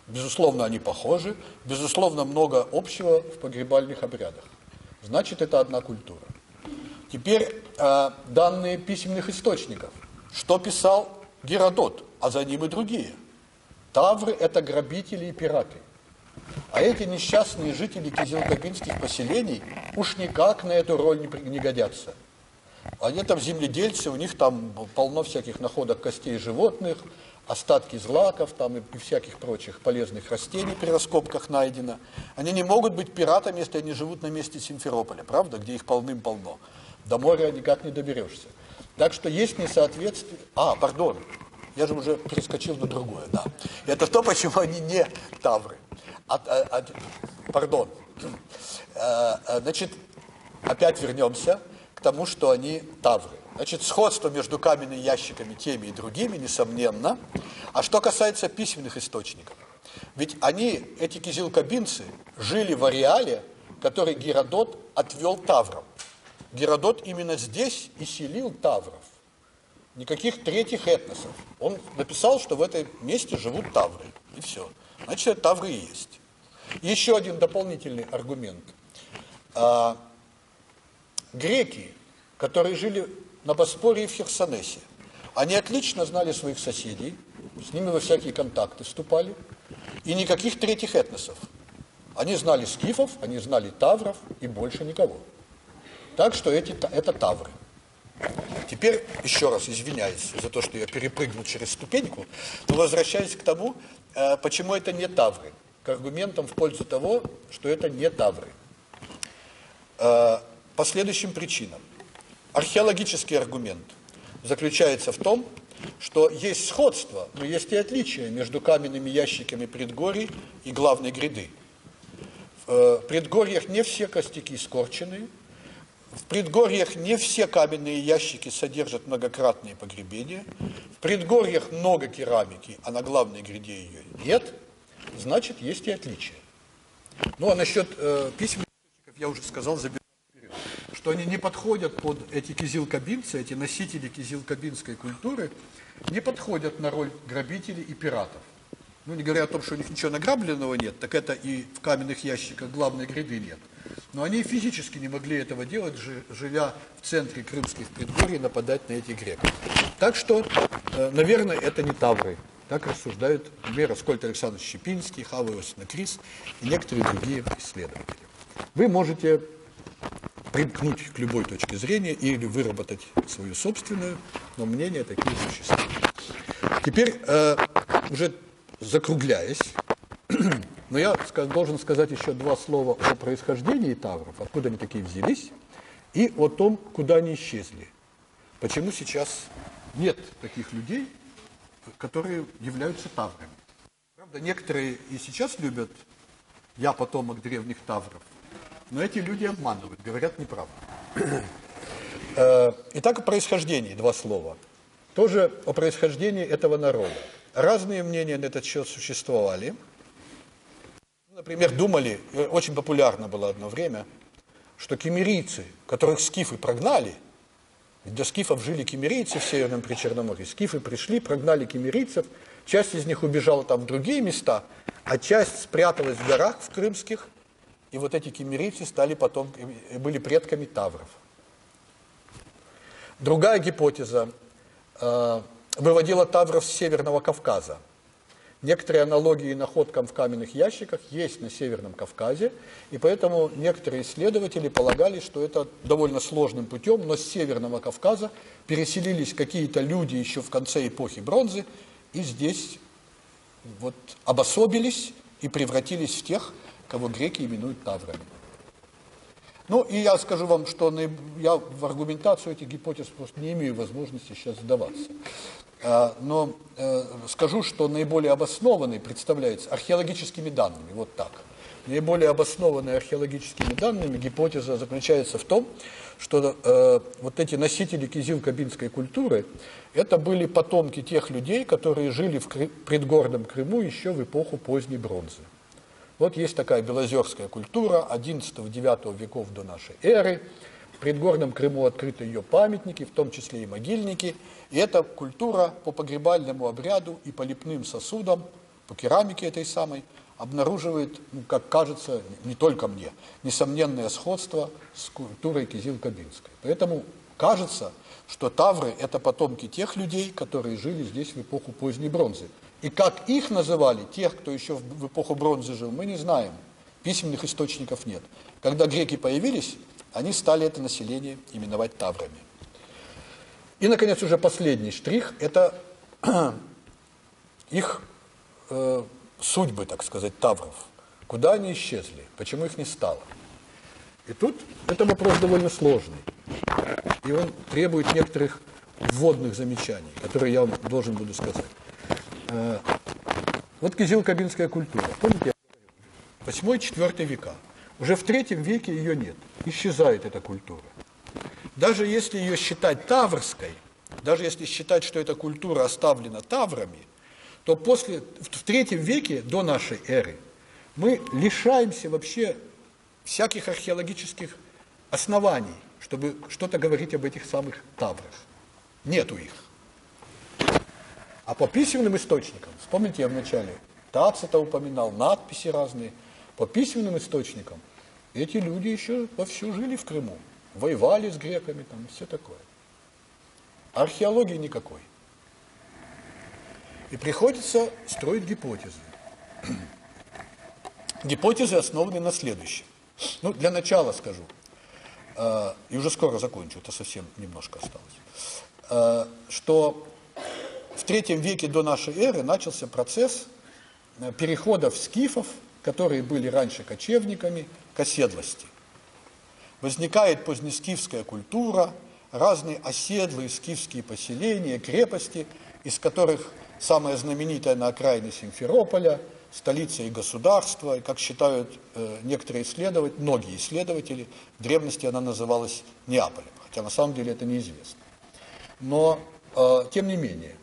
Безусловно, они похожи. Безусловно, много общего в погребальных обрядах. Значит, это одна культура. Теперь данные письменных источников. Что писал Геродот, а за ним и другие? Тавры – это грабители и пираты. А эти несчастные жители кизил-кабинских поселений уж никак на эту роль не годятся. Они там земледельцы, у них там полно всяких находок костей животных, остатки злаков там и всяких прочих полезных растений при раскопках найдено. Они не могут быть пиратами, если они живут на месте Симферополя, правда, где их полным-полно. До моря никак не доберешься. Так что есть несоответствие... Пардон, я же уже перескочил на другое, да. Это то, почему они не тавры. Пардон. Значит, опять вернемся к тому, что они тавры. Значит, сходство между каменными ящиками теми и другими, несомненно. А что касается письменных источников, ведь они, эти кизил-кабинцы, жили в ареале, который Геродот отвел таврам. Геродот именно здесь и селил тавров. Никаких третьих этносов. Он написал, что в этом месте живут тавры. И все. Значит, это тавры и есть. Еще один дополнительный аргумент. Греки, которые жили на Боспоре и в Херсонесе, они отлично знали своих соседей, с ними во всякие контакты вступали, и никаких третьих этносов. Они знали скифов, они знали тавров и больше никого. Так что это тавры. Теперь, еще раз извиняюсь за то, что я перепрыгнул через ступеньку, но возвращаясь к тому, почему это не тавры, к аргументам в пользу того, что это не тавры. По следующим причинам. Археологический аргумент заключается в том, что есть сходство, но есть и отличия между каменными ящиками предгорий и главной гряды. В предгорьях не все костяки скорченные, в предгорьях не все каменные ящики содержат многократные погребения, в предгорьях много керамики, а на главной гряде ее нет, значит, есть и отличия. Ну, а насчет письменных источников я уже сказал, забегая вперед, что они не подходят под эти кизил-кабинцы, эти носители кизил-кабинской культуры, не подходят на роль грабителей и пиратов. Ну, не говоря о том, что у них ничего награбленного нет, так это и в каменных ящиках главной гряды нет. Но они физически не могли этого делать, живя в центре крымских предгорий, нападать на этих греков. Так что, наверное, это не тавры. Так рассуждают, например, Аскольд Александрович Щепинский, Хава Иосифовна Крис и некоторые другие исследователи. Вы можете примкнуть к любой точке зрения или выработать свою собственную, но мнения такие существуют. Теперь, уже закругляясь, но я должен сказать еще два слова о происхождении тавров, откуда они такие взялись, и о том, куда они исчезли. Почему сейчас нет таких людей, которые являются таврами. Правда, некоторые и сейчас любят «я потомок древних тавров», но эти люди обманывают, говорят неправду. Итак, о происхождении два слова. Тоже о происхождении этого народа. Разные мнения на этот счет существовали. Например, думали, очень популярно было одно время, что киммерийцы, которых скифы прогнали, ведь до скифов жили киммерийцы в Северном Причерноморье, скифы пришли, прогнали киммерийцев, часть из них убежала там в другие места, а часть спряталась в горах в крымских, и вот эти киммерийцы были предками тавров. Другая гипотеза выводила тавров с Северного Кавказа. некоторые аналогии находкам в каменных ящиках есть на Северном Кавказе, и поэтому некоторые исследователи полагали, что это довольно сложным путем, но с Северного Кавказа переселились какие-то люди еще в конце эпохи бронзы, и здесь вот обособились и превратились в тех, кого греки именуют таврами. Ну, и я скажу вам, что я в аргументацию этих гипотез просто не имею возможности сейчас сдаваться. Но скажу, что наиболее обоснованной представляется археологическими данными, вот так. Наиболее обоснованной археологическими данными гипотеза заключается в том, что вот эти носители кизил-кабинской культуры, это были потомки тех людей, которые жили в предгорном Крыму еще в эпоху поздней бронзы. Вот есть такая белозерская культура XI-IX веков до нашей эры. В предгорном Крыму открыты ее памятники, в том числе и могильники. И эта культура по погребальному обряду и по лепным сосудам, по керамике этой самой, обнаруживает, ну, как кажется, не только мне, несомненное сходство с культурой кизил-кабинской. Поэтому кажется, что тавры – это потомки тех людей, которые жили здесь в эпоху поздней бронзы. И как их называли, тех, кто еще в эпоху бронзы жил, мы не знаем. Письменных источников нет. Когда греки появились, они стали это население именовать таврами. И, наконец, уже последний штрих – это их судьбы, так сказать, тавров. Куда они исчезли, почему их не стало. И тут это вопрос довольно сложный. И он требует некоторых вводных замечаний, которые я вам должен буду сказать. Вот кизил-кабинская культура. Помните, 8-4 века. Уже в 3 веке ее нет. Исчезает эта культура. Даже если ее считать таврской, даже если считать, что эта культура оставлена таврами, то в 3 веке до нашей эры мы лишаемся вообще всяких археологических оснований, чтобы что-то говорить об этих самых таврах. Нету их. А по письменным источникам, вспомните, я вначале Тацита упоминал, надписи разные, по письменным источникам эти люди еще вовсю жили в Крыму, воевали с греками, там, все такое. Археологии никакой. И приходится строить гипотезы. Гипотезы основаны на следующем. Ну, для начала скажу, и уже скоро закончу, это совсем немножко осталось, что в 3 веке до нашей эры начался процесс переходов скифов, которые были раньше кочевниками, к оседлости. Возникает позднескифская культура, разные оседлые скифские поселения, крепости, из которых самая знаменитая на окраине Симферополя, столица и государство, и, как считают некоторые исследователи, многие исследователи, в древности она называлась Неаполем, хотя на самом деле это неизвестно. Но, тем не менее,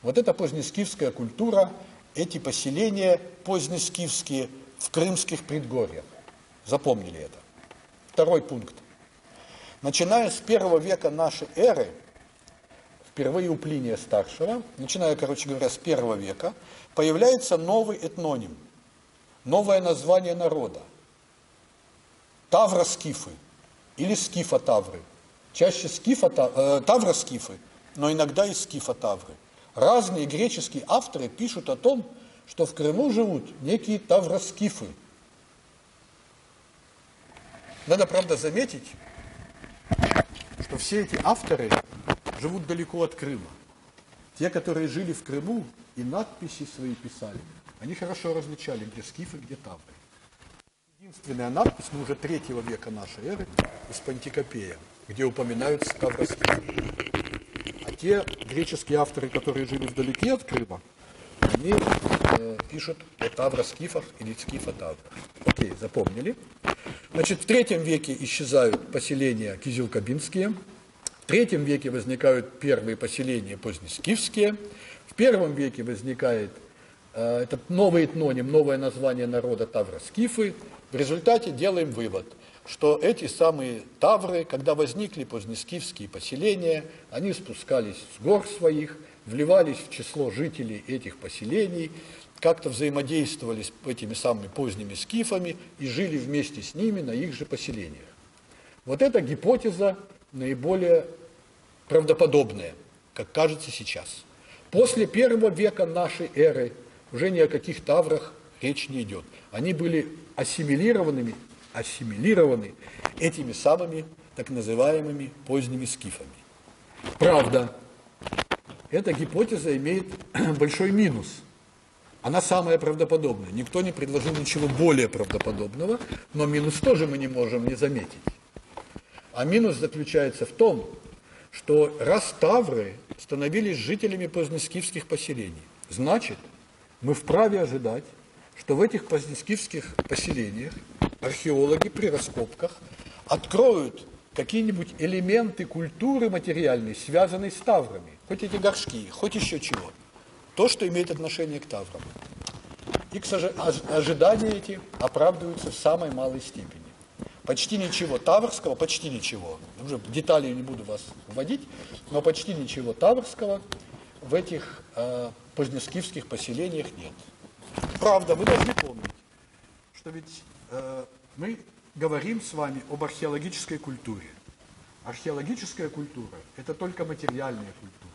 вот эта позднескифская культура, эти поселения позднескифские в крымских предгорьях. Запомнили это. Второй пункт. Начиная с 1 века нашей эры, впервые у Плиния Старшего, начиная, короче говоря, с 1 века, появляется новый этноним, новое название народа. Тавроскифы или скифотавры. Чаще тавроскифы, но иногда и скифотавры. Разные греческие авторы пишут о том, что в Крыму живут некие тавроскифы. Надо, правда, заметить, что все эти авторы живут далеко от Крыма. Те, которые жили в Крыму и надписи свои писали, они хорошо различали, где скифы, где тавры. Единственная надпись, ну, уже 3 века нашей эры, из Пантикопея, где упоминаются тавроскифы. А те греческие авторы, которые жили вдалеке от Крыма, они пишут о тавроскифах или скифотаврах. Окей, запомнили. Значит, в 3 веке исчезают поселения кизил-кабинские, в 3 веке возникают первые поселения позднескифские, в 1 веке возникает этот новый этноним, новое название народа тавроскифы. В результате делаем вывод, что эти самые тавры, когда возникли позднескифские поселения, они спускались с гор своих, вливались в число жителей этих поселений, как-то взаимодействовали с этими самыми поздними скифами и жили вместе с ними на их же поселениях. Вот эта гипотеза наиболее правдоподобная, как кажется сейчас. После 1 века нашей эры уже ни о каких таврах речь не идет. Они были ассимилированы этими самыми так называемыми поздними скифами. Правда, эта гипотеза имеет большой минус. Она самая правдоподобная. Никто не предложил ничего более правдоподобного, но минус тоже мы не можем не заметить. А минус заключается в том, что раз тавры становились жителями позднескифских поселений, значит, мы вправе ожидать, что в этих позднескифских поселениях археологи при раскопках откроют какие-нибудь элементы культуры материальной, связанной с таврами, хоть эти горшки, хоть еще чего, то, что имеет отношение к таврам. И, к сожалению, ожидания эти оправдываются в самой малой степени. Почти ничего таврского, почти ничего, уже детали не буду вас вводить, но почти ничего таврского в этих позднескифских поселениях нет. Правда, вы должны помнить, что ведь мы говорим с вами об археологической культуре. Археологическая культура – это только материальная культура.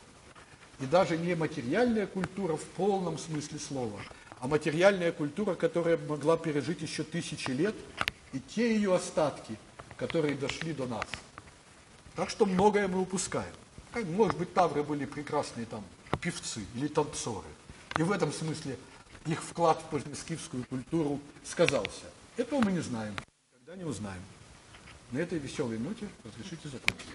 И даже не материальная культура в полном смысле слова, а материальная культура, которая могла пережить еще тысячи лет, и те ее остатки, которые дошли до нас. Так что многое мы упускаем. Может быть, тавры были прекрасные там певцы или танцоры. И в этом смысле их вклад в позднескифскую культуру сказался. Этого мы не знаем, никогда не узнаем. На этой веселой ноте разрешите закончить.